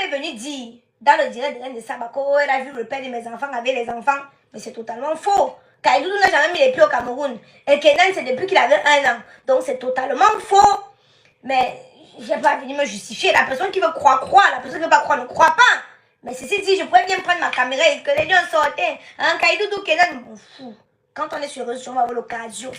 est venue dire dans le direct de Reine de Sabako, elle a vu le père de mes enfants avec les enfants. Mais c'est totalement faux. Kaidoudou n'a jamais mis les pieds au Cameroun. Et Kenan, c'est depuis qu'il avait 1 an. Donc c'est totalement faux. Mais je n'ai pas venu me justifier. La personne qui veut croire, croit. La personne qui ne veut pas croire, ne croit pas. Mais ceci dit, je pourrais bien prendre ma caméra et que les gens sortaient. Hein, Kaidoudou, Kenan, on fout. Quand on est sur eux, on va avoir l'occasion.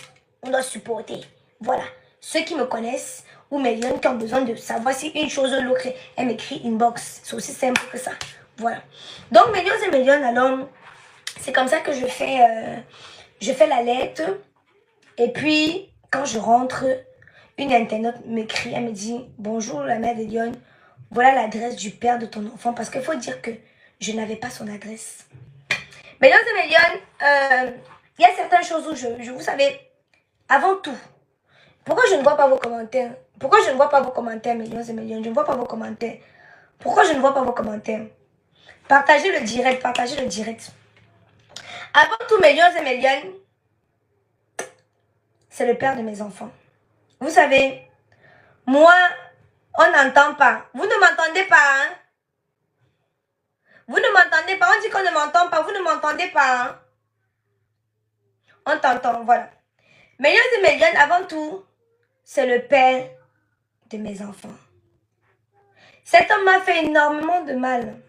On doit supporter. Voilà. Ceux qui me connaissent ou mes liens qui ont besoin de savoir si une chose ou l'autre, elle m'écrit inbox. C'est aussi simple que ça. Voilà. Donc, mes liens et mes liens, alors, c'est comme ça que je fais la lettre. Et puis, quand je rentre, une internaute m'écrit, elle me dit, bonjour la mère de Lyon, voilà l'adresse du père de ton enfant. Parce qu'il faut dire que je n'avais pas son adresse. Mais Lions et Mélions, il y a certaines choses où vous savez, avant tout, pourquoi je ne vois pas vos commentaires? Pourquoi je ne vois pas vos commentaires, mes lions et mes lions? Je ne vois pas vos commentaires. Pourquoi je ne vois pas vos commentaires? Partagez le direct, partagez le direct. Avant tout, mes lions et mes lions, c'est le père de mes enfants. Vous savez, moi, on n'entend pas. Vous ne m'entendez pas, hein? Vous ne m'entendez pas. On dit qu'on ne m'entend pas. Vous ne m'entendez pas, hein? On t'entend, voilà. Mes lions et mes lions, avant tout, c'est le père de mes enfants. Cet homme m'a fait énormément de mal.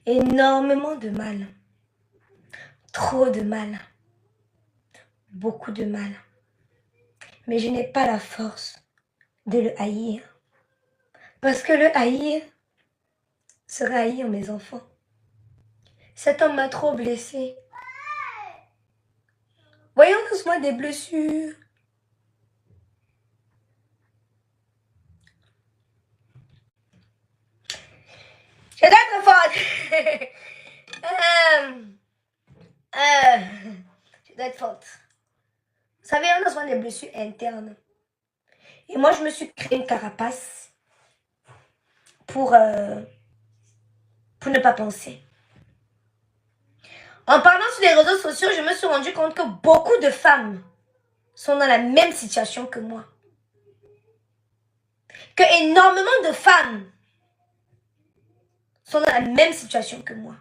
Énormément de mal. Trop de mal. Beaucoup de mal. Mais je n'ai pas la force de le haïr. Parce que le haïr serait haïr mes enfants. Cet homme m'a trop blessé. Voyons doucement des blessures. Je dois être forte. Je dois être forte. Vous savez, on a souvent des blessures internes. Et moi, je me suis créé une carapace pour ne pas penser. En parlant sur les réseaux sociaux, je me suis rendu compte que beaucoup de femmes sont dans la même situation que moi. Que énormément de femmes sont dans la même situation que moi.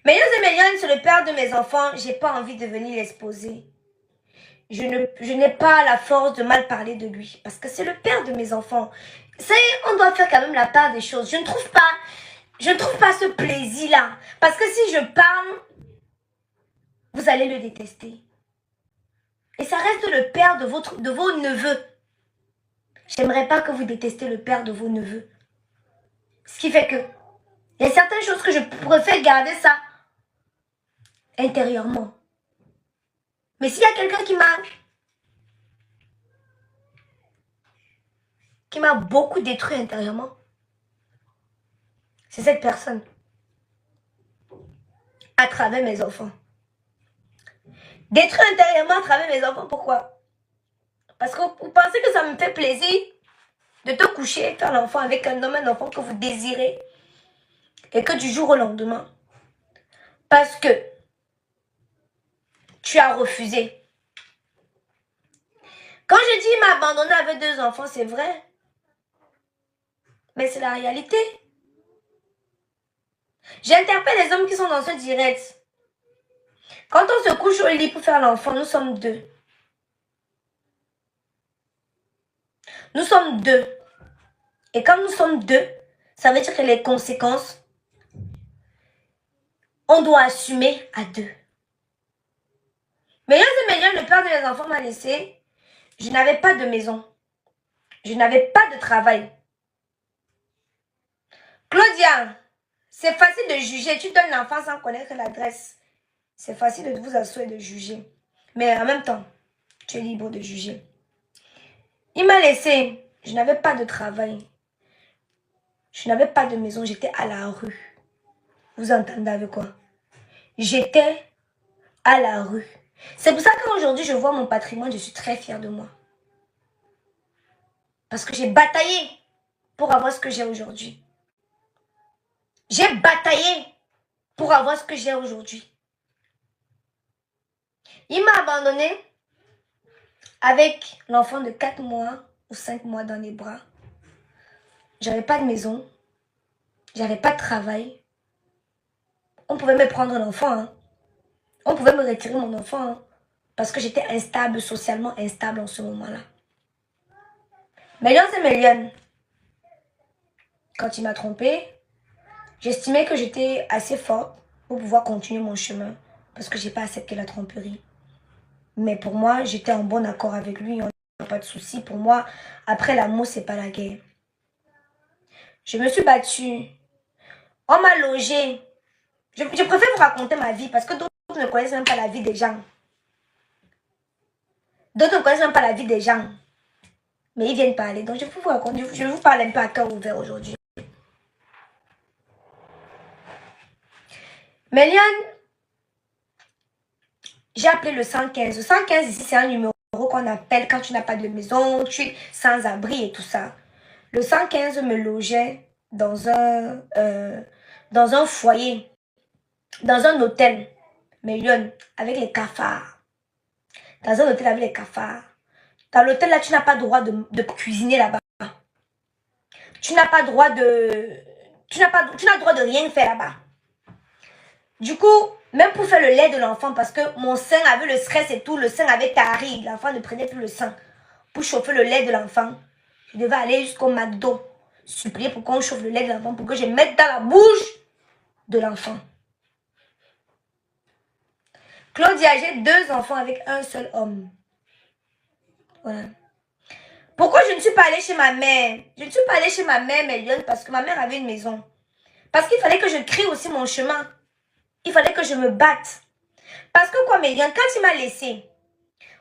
Mélions et Mélions, c'est le père de mes enfants. Je n'ai pas envie de venir l'exposer. Je n'ai pas la force de mal parler de lui. Parce que c'est le père de mes enfants. Ça y est, on doit faire quand même la part des choses. Je ne trouve pas ce plaisir-là. Parce que si je parle, vous allez le détester. Et ça reste le père de vos neveux. J'aimerais pas que vous détestiez le père de vos neveux. Ce qui fait que il y a certaines choses que je préfère garder ça intérieurement. Mais s'il y a quelqu'un qui m'a beaucoup détruit intérieurement, c'est cette personne. À travers mes enfants. Détruire intérieurement à travers mes enfants, pourquoi? Parce que vous pensez que ça me fait plaisir de te coucher, faire l'enfant avec un enfant que vous désirez, et que du jour au lendemain, parce que tu as refusé. Quand je dis il m'a abandonné avec 2 enfants, c'est vrai. Mais c'est la réalité. J'interpelle les hommes qui sont dans ce direct. Quand on se couche au lit pour faire l'enfant, nous sommes 2. Nous sommes 2. Et quand nous sommes 2, ça veut dire que les conséquences, on doit assumer à 2. Mais le père de mes enfants m'a laissé. Je n'avais pas de maison. Je n'avais pas de travail. Claudia, c'est facile de juger. Tu donnes l'enfant sans connaître l'adresse. C'est facile de vous asseoir et de juger. Mais en même temps, tu es libre de juger. Il m'a laissé. Je n'avais pas de travail. Je n'avais pas de maison. J'étais à la rue. Vous entendez avec quoi? J'étais à la rue. C'est pour ça qu'aujourd'hui, je vois mon patrimoine. Je suis très fière de moi. Parce que j'ai bataillé pour avoir ce que j'ai aujourd'hui. J'ai bataillé pour avoir ce que j'ai aujourd'hui. Il m'a abandonné avec l'enfant de 4 mois ou 5 mois dans les bras. J'avais pas de maison. J'avais pas de travail. On pouvait me prendre un enfant. Hein. On pouvait me retirer mon enfant. Hein, parce que j'étais instable, socialement instable en ce moment-là. Millions et millions. Quand il m'a trompée, j'estimais que j'étais assez forte pour pouvoir continuer mon chemin. Parce que j'ai pas accepté la tromperie. Mais pour moi, j'étais en bon accord avec lui. On n'a pas de souci. Pour moi, après l'amour, c'est pas la guerre. Je me suis battue. On m'a logée. Je préfère vous raconter ma vie parce que d'autres ne connaissent même pas la vie des gens. D'autres ne connaissent même pas la vie des gens. Mais ils viennent parler. Donc je vais vous raconter. Je vais vous parler un peu à cœur ouvert aujourd'hui. Méliane, j'ai appelé le 115. Le 115 ici, c'est un numéro qu'on appelle quand tu n'as pas de maison, tu es sans abri et tout ça. Le 115 me logeait dans un foyer, dans un hôtel, Méliane, avec les cafards. Dans un hôtel avec les cafards. Dans l'hôtel, là, tu n'as pas le droit de cuisiner là-bas. Tu n'as pas le droit de... Tu n'as le droit de rien faire là-bas. Du coup, même pour faire le lait de l'enfant, parce que mon sein avait le stress et tout, le sein avait tari, l'enfant ne prenait plus le sein. Pour chauffer le lait de l'enfant, je devais aller jusqu'au McDo, supplier pour qu'on chauffe le lait de l'enfant, pour que je mette dans la bouche de l'enfant. Claudia, j'ai 2 enfants avec un seul homme. Voilà. Pourquoi je ne suis pas allée chez ma mère? Je ne suis pas allée chez ma mère, Méliane, parce que ma mère avait une maison. Parce qu'il fallait que je crée aussi mon chemin. Il fallait que je me batte. Parce que quoi, Méliane, quand il m'a laissé,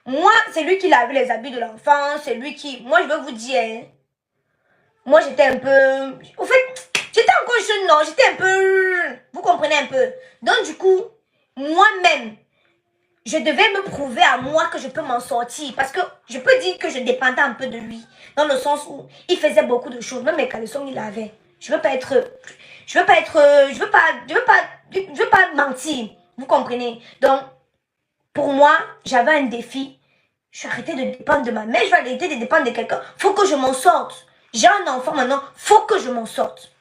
moi, c'est lui qui lavait les habits de l'enfant, c'est lui qui... Moi, je veux vous dire, hein, moi, j'étais un peu... Au fait, j'étais encore jeune, non, j'étais un peu... Vous comprenez un peu. Donc, du coup, moi-même, je devais me prouver à moi que je peux m'en sortir. Parce que je peux dire que je dépendais un peu de lui. Dans le sens où il faisait beaucoup de choses. Même mes caleçons, il avait. Je veux pas être... Je veux pas mentir. Vous comprenez? Donc, pour moi, j'avais un défi. Je suis arrêtée de dépendre de ma mère. Je vais arrêter de dépendre de quelqu'un. Faut que je m'en sorte. J'ai un enfant maintenant. Faut que je m'en sorte.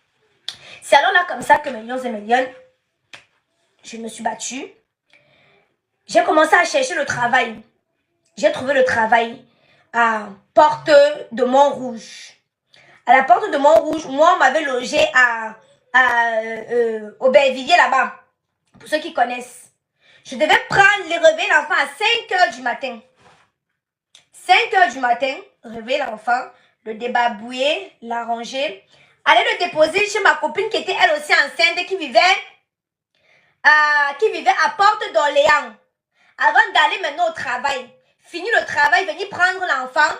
C'est alors là comme ça que Millions et Millions, je me suis battue. J'ai commencé à chercher le travail. J'ai trouvé le travail à Porte de Montrouge. À la Porte de Montrouge, moi, on m'avait logé au Bervilliers là-bas. Pour ceux qui connaissent. Je devais prendre les réveiller l'enfant à 5 h du matin. 5 h du matin, réveiller l'enfant, le débarbouiller, l'arranger, aller le déposer chez ma copine qui était elle aussi enceinte, qui vivait à Porte d'Orléans. Avant d'aller maintenant au travail. Finir le travail, venir prendre l'enfant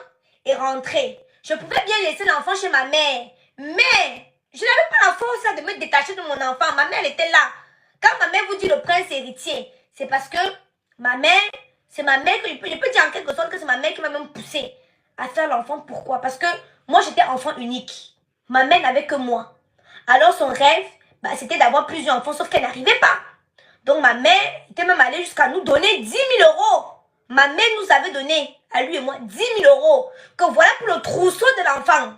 et rentrer. Je pouvais bien laisser l'enfant chez ma mère. Mais je n'avais pas la force de me détacher de mon enfant. Ma mère était là. Quand ma mère vous dit le prince héritier, c'est parce que ma mère, c'est ma mère que je peux dire en quelque sorte que c'est ma mère qui m'a même poussé à faire l'enfant. Pourquoi? Parce que moi j'étais enfant unique. Ma mère n'avait que moi. Alors son rêve, c'était d'avoir plusieurs enfants, sauf qu'elle n'arrivait pas. Donc ma mère était même allée jusqu'à nous donner 10 000 euros. Ma mère nous avait donné, à lui et moi, 10 000 euros. Que voilà pour le trousseau de l'enfant.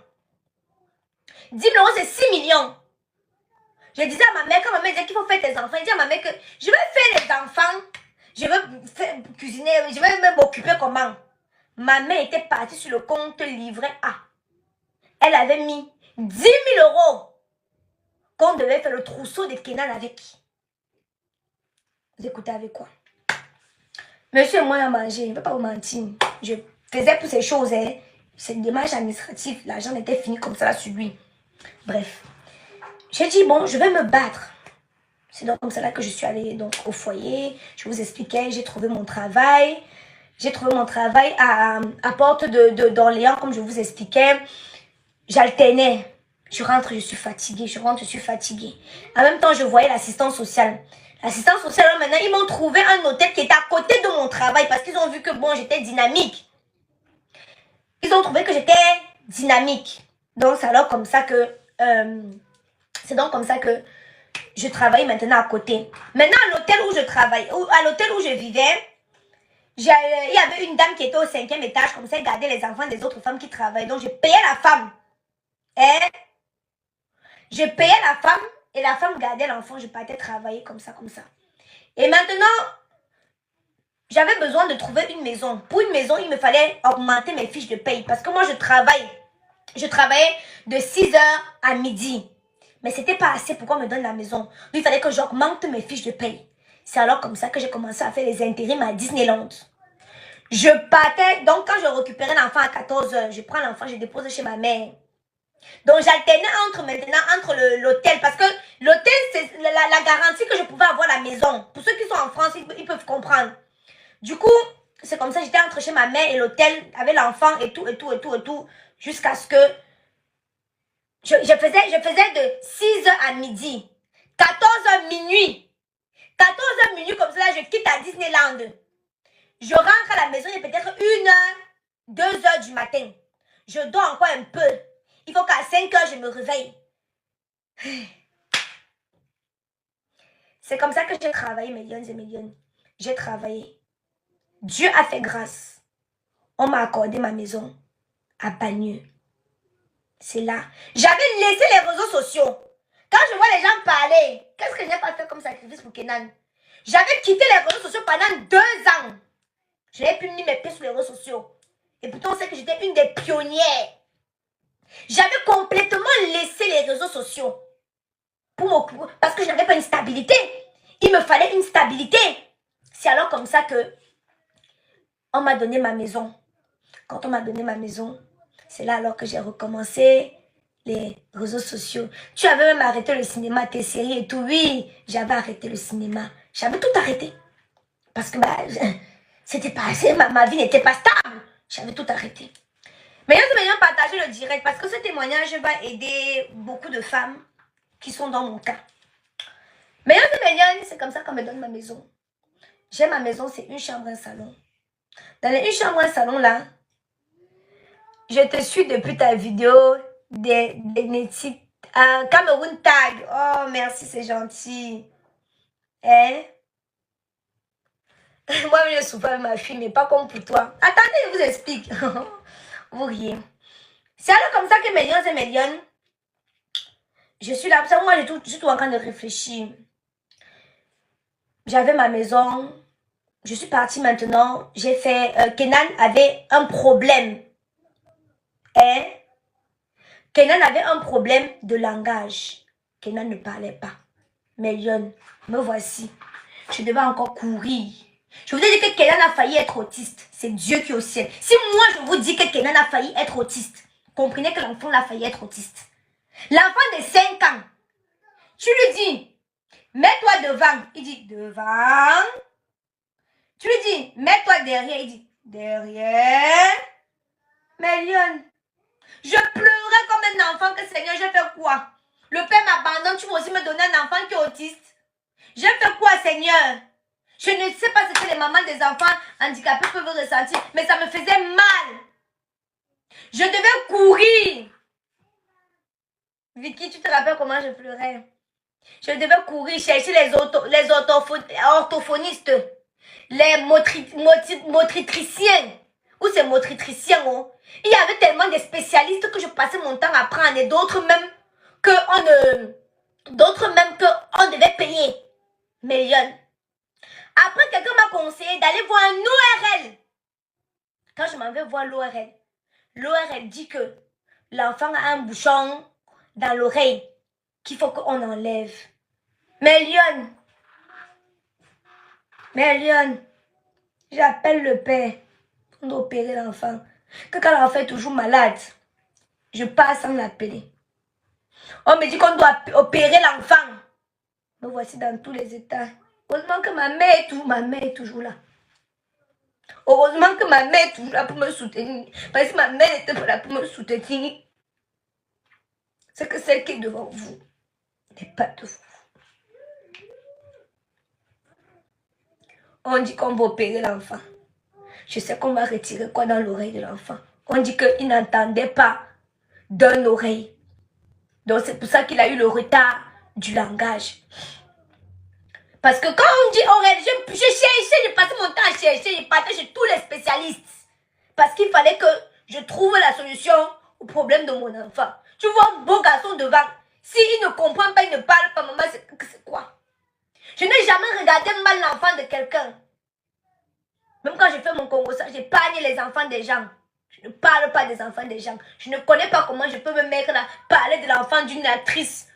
10 000 euros, c'est 6 millions. Je disais à ma mère, quand ma mère disait qu'il faut faire tes enfants, je disais à ma mère que je vais faire les enfants, je vais cuisiner, je vais même m'occuper comment. Ma mère était partie sur le compte livret A. Elle avait mis 10 000 euros qu'on devait faire le trousseau de Kenan avec. Vous écoutez avec quoi? Monsieur et moi, on a mangé, je ne vais pas vous mentir. Je faisais pour ces choses, hein. C'est une démarche administrative. L'argent était fini comme ça là, sur lui. Bref. J'ai dit, bon, je vais me battre. C'est donc comme ça là que je suis allée donc, au foyer. Je vous expliquais, j'ai trouvé mon travail. J'ai trouvé mon travail à Porte d'Orléans, comme je vous expliquais. J'alternais. Je rentre, je suis fatiguée. Je rentre, je suis fatiguée. En même temps, je voyais l'assistance sociale. L'assistance sociale, maintenant, ils m'ont trouvé un hôtel qui était à côté de mon travail parce qu'ils ont vu que, bon, j'étais dynamique. Ils ont trouvé que j'étais dynamique. Donc, c'est alors comme ça que... c'est donc comme ça que je travaille maintenant à côté. Maintenant, à l'hôtel où je travaille, à l'hôtel où je vivais, il y avait une dame qui était au 5e étage, comme ça, elle gardait les enfants des autres femmes qui travaillent. Donc, je payais la femme. Je payais la femme et la femme gardait l'enfant. Je partais travailler comme ça, comme ça. Et maintenant, j'avais besoin de trouver une maison. Pour une maison, il me fallait augmenter mes fiches de paye. Parce que moi, je travaillais de 6 heures à midi. Mais c'était pas assez pour qu'on me donne la maison. Donc, il fallait que j'augmente mes fiches de paye. C'est alors comme ça que j'ai commencé à faire les intérims à Disneyland. Je partais, donc quand je récupérais l'enfant à 14 heures, je prends l'enfant, je dépose chez ma mère. Donc j'alternais entre l'hôtel, parce que l'hôtel, c'est la garantie que je pouvais avoir la maison. Pour ceux qui sont en France, ils peuvent comprendre. Du coup, c'est comme ça, j'étais entre chez ma mère et l'hôtel, avec l'enfant et tout, jusqu'à ce que je faisais de 6 heures à midi, 14 heures minuit. 14 heures minuit, comme ça, là, je quitte à Disneyland. Je rentre à la maison, il est peut-être 1 heure, 2 heures du matin. Je dors encore un peu. Il faut qu'à 5 heures, je me réveille. C'est comme ça que j'ai travaillé, millions et millions. J'ai travaillé. Dieu a fait grâce. On m'a accordé ma maison à Bagneux. C'est là. J'avais laissé les réseaux sociaux. Quand je vois les gens parler, qu'est-ce que j'ai pas fait comme sacrifice pour Kenan? J'avais quitté les réseaux sociaux pendant 2 ans. Je n'ai plus mis mes pieds sur les réseaux sociaux. Et pourtant, on sait que j'étais une des pionnières. J'avais complètement laissé les réseaux sociaux. Parce que je n'avais pas une stabilité. Il me fallait une stabilité. C'est alors comme ça que on m'a donné ma maison. Quand on m'a donné ma maison, c'est là alors que j'ai recommencé les réseaux sociaux. Tu avais même arrêté le cinéma, tes séries et tout. Oui, j'avais arrêté le cinéma. J'avais tout arrêté. Parce que c'était pas assez, ma vie n'était pas stable. J'avais tout arrêté. Mais il y a partager le direct parce que ce témoignage va aider beaucoup de femmes qui sont dans mon cas. Mais c'est comme ça qu'on me donne ma maison. J'ai ma maison, c'est une chambre, un salon. Dans les une chambre, un salon là, je te suis depuis ta vidéo des Cameroun Tag. Oh, merci, c'est gentil. Hein? Moi, je souffre avec ma fille, mais pas comme pour toi. Attendez, je vous explique. Vous riez. C'est alors comme ça que millions, je suis là. Moi, je suis tout en train de réfléchir. J'avais ma maison. Je suis partie maintenant. J'ai fait... Kenan avait un problème. Hein? Kenan avait un problème de langage. Kenan ne parlait pas. Mais Lyon, me voici. Je devais encore courir. Je vous ai dit que Kenan a failli être autiste. C'est Dieu qui est au ciel. Si moi je vous dis que Kenan a failli être autiste, comprenez que l'enfant a failli être autiste. L'enfant de 5 ans, tu lui dis, mets-toi devant. Il dit, devant. Tu lui dis, mets-toi derrière. Il dit, derrière. Mais Lyon, je pleurais comme un enfant que Seigneur, j'ai fait quoi? Le père m'abandonne, tu vas aussi me donner un enfant qui est autiste. J'ai fait quoi, Seigneur? Je ne sais pas ce que les mamans des enfants handicapés peuvent ressentir, mais ça me faisait mal. Je devais courir. Vicky, tu te rappelles comment je pleurais? Je devais courir chercher les orthophonistes, les motritriciens. Ou c'est motritriciens, oh. Il y avait tellement de spécialistes que je passais mon temps à prendre et d'autres même qu'on devait payer. Millions. Après, quelqu'un m'a conseillé d'aller voir un ORL. Quand je m'en vais voir l'ORL, l'ORL dit que l'enfant a un bouchon dans l'oreille qu'il faut qu'on enlève. Mais Lyon, j'appelle le père pour opérer l'enfant. Que quand l'enfant est toujours malade, je passe sans l'appeler. On me dit qu'on doit opérer l'enfant. Me voici dans tous les états. Heureusement que ma mère est toujours là. Heureusement que ma mère est toujours là pour me soutenir. Parce que ma mère n'était pas là pour me soutenir. C'est que celle qui est devant vous n'est pas devant vous. On dit qu'on va opérer l'enfant. Je sais qu'on va retirer quoi dans l'oreille de l'enfant. On dit qu'il n'entendait pas d'une oreille. Donc c'est pour ça qu'il a eu le retard du langage. Parce que quand on dit oreille, je cherchais, j'ai passé mon temps à chercher, j'ai partais chez tous les spécialistes. Parce qu'il fallait que je trouve la solution au problème de mon enfant. Tu vois un beau garçon devant, S'il ne comprend pas, il ne parle pas, maman, c'est quoi? Je n'ai jamais regardé mal l'enfant de quelqu'un. Même quand je fais mon Congo, j'épargne les enfants des gens. Je ne parle pas des enfants des gens. Je ne connais pas comment je peux me mettre là, parler de l'enfant d'une actrice.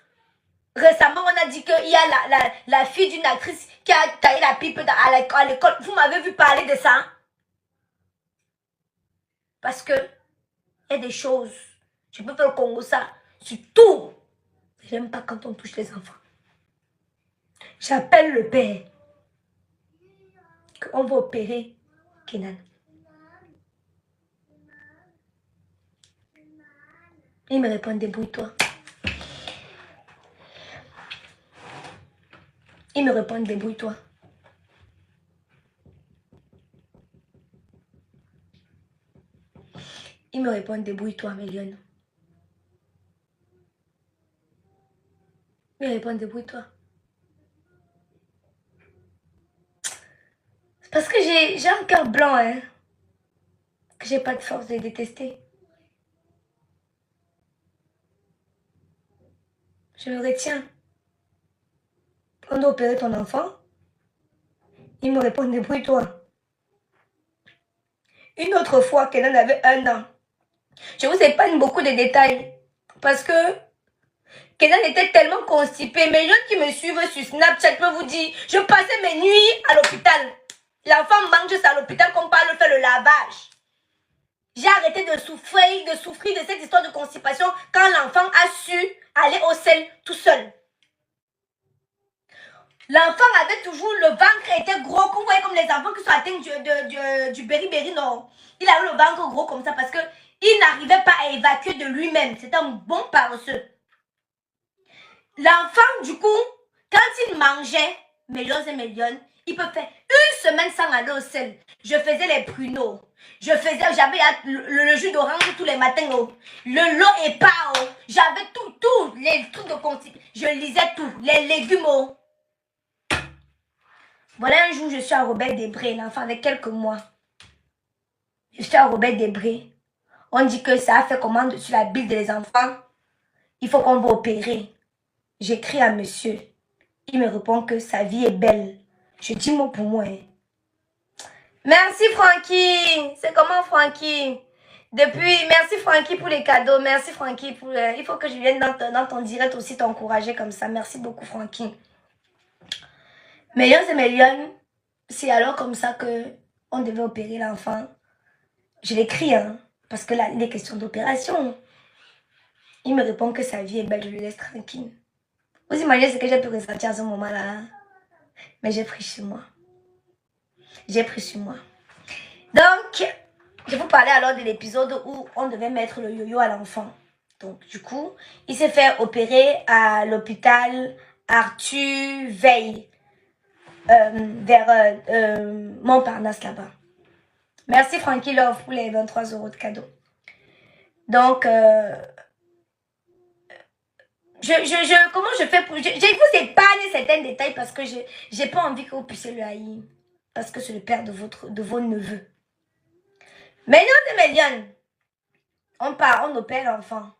Récemment, on a dit qu'il y a la fille d'une actrice qui a taillé la pipe à l'école. Vous m'avez vu parler de ça? Parce que il y a des choses. Je peux faire le Congo ça. Surtout, j'aime pas quand on touche les enfants. J'appelle le père. On va opérer Kenan. Il me répond, débrouille-toi. Il me répond, débrouille-toi. Il me répond, débrouille-toi, Méliane. Il me répond, débrouille-toi. Parce que j'ai un cœur blanc, hein. Que j'ai pas de force de détester. Je me retiens. On doit opérer ton enfant. Il me répond, débrouille-toi. Une autre fois, Kenan avait 1 an. Je vous épargne beaucoup de détails. Parce que Kenan était tellement constipé. Mais les gens qui me suivent sur Snapchat peuvent vous dire, je passais mes nuits à l'hôpital. L'enfant mange juste à l'hôpital qu'on parle faire le lavage. J'ai arrêté de souffrir de cette histoire de constipation quand l'enfant a su aller au sel tout seul. L'enfant avait toujours, le ventre était gros, vous voyez comme les enfants qui sont atteints du beriberi, non. Il avait le ventre gros comme ça parce qu'il n'arrivait pas à évacuer de lui-même. C'était un bon paresseux. L'enfant, du coup, quand il mangeait, millions, il peut faire 1 semaine sans aller au sel. Je faisais les pruneaux. J'avais le jus d'orange tous les matins. Le lot et pas. J'avais tout, les trucs de constitution. Je lisais tout, les légumes. Voilà, un jour, je suis à Robert-des-Brais, l'enfant avait quelques mois. Je suis à Robert-des-Brais. On dit que ça a fait commande sur la bille des enfants. Il faut qu'on va opérer. J'écris à monsieur. Il me répond que sa vie est belle. Je dis mot pour moi. Hein. Merci Francky. C'est comment Francky? Merci Francky pour les cadeaux. Merci Francky pour... il faut que je vienne dans ton direct aussi t'encourager comme ça. Merci beaucoup Francky. Millions et millions, c'est alors comme ça que on devait opérer l'enfant. Je l'écris, hein, parce que là, il est question d'opération. Il me répond que sa vie est belle, je le laisse tranquille. Vous imaginez ce que j'ai pu ressentir à ce moment-là. Hein? Mais j'ai pris sur moi. J'ai pris sur moi. Donc, je vous parlais alors de l'épisode où on devait mettre le yo-yo à l'enfant. Donc, du coup, il s'est fait opérer à l'hôpital Arthur Veil. Vers Montparnasse là-bas. Merci Frankie Love pour les 23 € de cadeau. Donc, comment je fais pour... Je vous épargne certains détails parce que j'ai pas envie que vous puissiez le haïr. Parce que c'est le père de vos neveux. Millions de millions. On opère l'enfant.